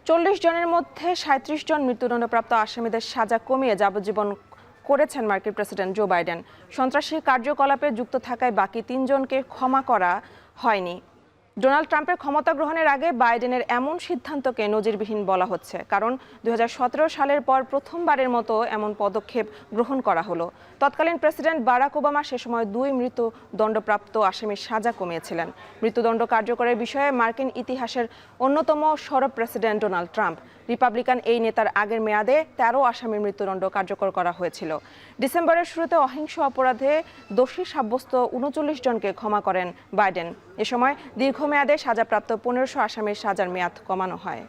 40 জনের মধ্যে 37 জন মৃত্যুদণ্ডপ্রাপ্ত আসামিদের সাজা কমিয়ে যাবজ্জীবন করেছেন মার্কিন প্রেসিডেন্ট জো বাইডেন। সন্ত্রাসী কার্যকলাপে যুক্ত থাকায় বাকি 3 জনকে ক্ষমা করা হয়নি। ডোনাল্ড ট্রাম্পের ক্ষমতা গ্রহণের আগে বাইডেনের এমন সিদ্ধান্তকে নজিরবিহীন বলা হচ্ছে, কারণ 2017 সালের পর প্রথমবারের মতো এমন পদক্ষেপ গ্রহণ করা হলো। তৎকালীন প্রেসিডেন্ট বারাক ওবামা সে সময় 2 মৃত্যুদণ্ডপ্রাপ্ত আসামির সাজা কমিয়েছিলেন। মৃত্যুদণ্ড কার্যকরের বিষয়ে মার্কিন ইতিহাসের অন্যতম সরব প্রেসিডেন্ট ডোনাল্ড ট্রাম্প। রিপাবলিকান এই নেতার আগের মেয়াদে 13 আসামির মৃত্যুদণ্ড কার্যকর করা হয়েছিল। ডিসেম্বরের শুরুতে অহিংস অপরাধে দোষী সাব্যস্ত 39 জনকে ক্ষমা করেন বাইডেন। এ সময় দীর্ঘমেয়াদে সাজাপ্রাপ্ত 1500 আসামির সাজার মেয়াদ কমানো হয়।